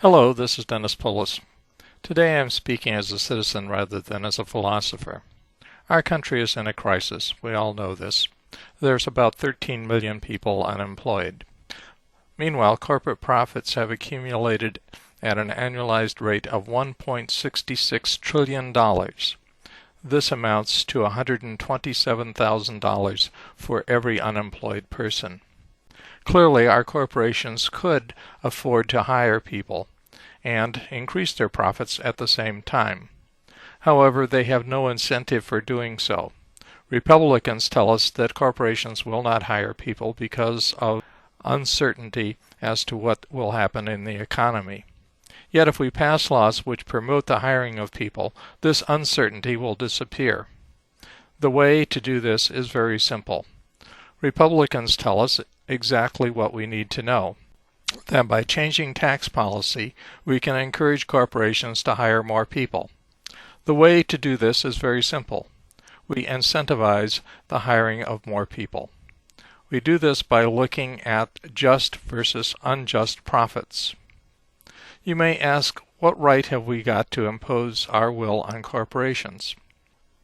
Hello, this is Dennis Pullis. Today I am speaking as a citizen rather than as a philosopher. Our country is in a crisis. We all know this. There's about 13 million people unemployed. Meanwhile, corporate profits have accumulated at an annualized rate of $1.66 trillion. This amounts to $127,000 for every unemployed person. Clearly, our corporations could afford to hire people and increase their profits at the same time. However, they have no incentive for doing so. Republicans tell us that corporations will not hire people because of uncertainty as to what will happen in the economy. Yet if we pass laws which promote the hiring of people, this uncertainty will disappear. The way to do this is very simple. Republicans tell us exactly what we need to know. That by changing tax policy, we can encourage corporations to hire more people. The way to do this is very simple. We incentivize the hiring of more people. We do this by looking at just versus unjust profits. You may ask, what right have we got to impose our will on corporations?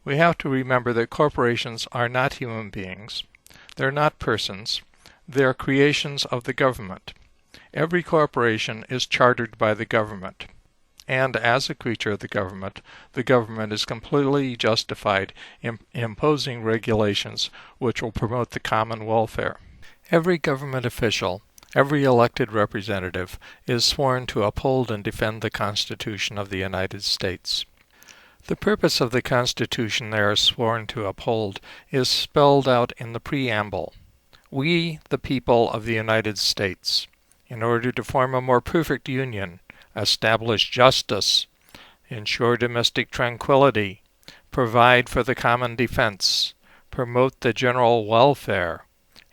We have to remember that corporations are not human beings. They're not persons. They're creations of the government. Every corporation is chartered by the government, and as a creature of the government is completely justified in imposing regulations which will promote the common welfare. Every government official, every elected representative, is sworn to uphold and defend the Constitution of the United States. The purpose of the Constitution they are sworn to uphold is spelled out in the preamble. We, the people of the United States, in order to form a more perfect union, establish justice, ensure domestic tranquility, provide for the common defense, promote the general welfare,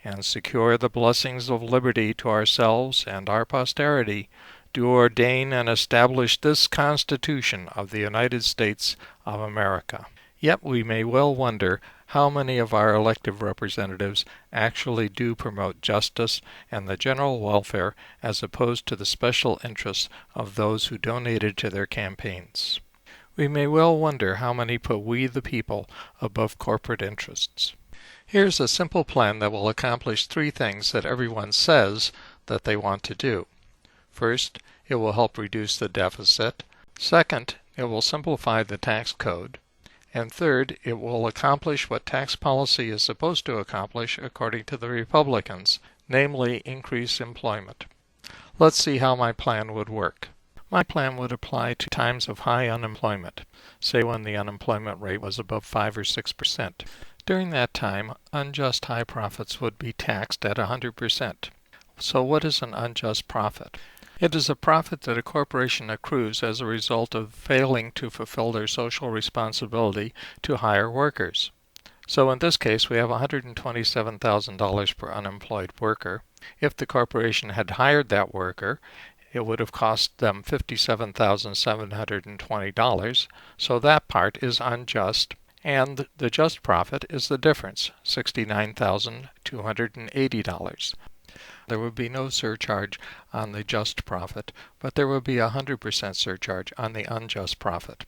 and secure the blessings of liberty to ourselves and our posterity, do ordain and establish this Constitution of the United States of America. Yet we may well wonder how many of our elected representatives actually do promote justice and the general welfare as opposed to the special interests of those who donated to their campaigns. We may well wonder how many put we the people above corporate interests. Here's a simple plan that will accomplish three things that everyone says that they want to do. First, it will help reduce the deficit. Second, it will simplify the tax code. And third, it will accomplish what tax policy is supposed to accomplish according to the Republicans, namely increase employment. Let's see how my plan would work. My plan would apply to times of high unemployment, say when the unemployment rate was above 5 or 6%. During that time, unjust high profits would be taxed at 100%. So what is an unjust profit? It is a profit that a corporation accrues as a result of failing to fulfill their social responsibility to hire workers. So in this case, we have $127,000 per unemployed worker. If the corporation had hired that worker, it would have cost them $57,720, so that part is unjust, and the just profit is the difference, $69,280. There would be no surcharge on the just profit, but there would be 100% surcharge on the unjust profit.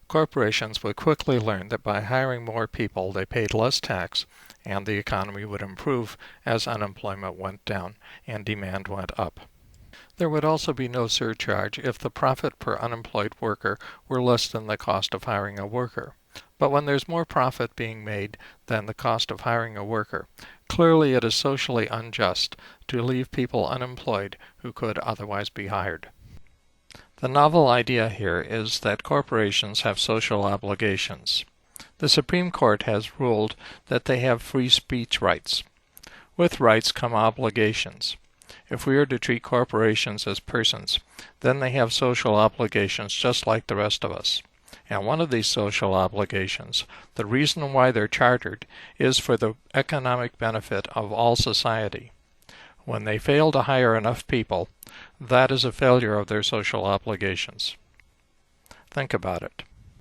Corporations would quickly learn that by hiring more people they paid less tax, and the economy would improve as unemployment went down and demand went up. There would also be no surcharge if the profit per unemployed worker were less than the cost of hiring a worker. But when there's more profit being made than the cost of hiring a worker, clearly it is socially unjust to leave people unemployed who could otherwise be hired. The novel idea here is that corporations have social obligations. The Supreme Court has ruled that they have free speech rights. With rights come obligations. If we are to treat corporations as persons, then they have social obligations just like the rest of us. And one of these social obligations, the reason why they're chartered, is for the economic benefit of all society. When they fail to hire enough people, that is a failure of their social obligations. Think about it.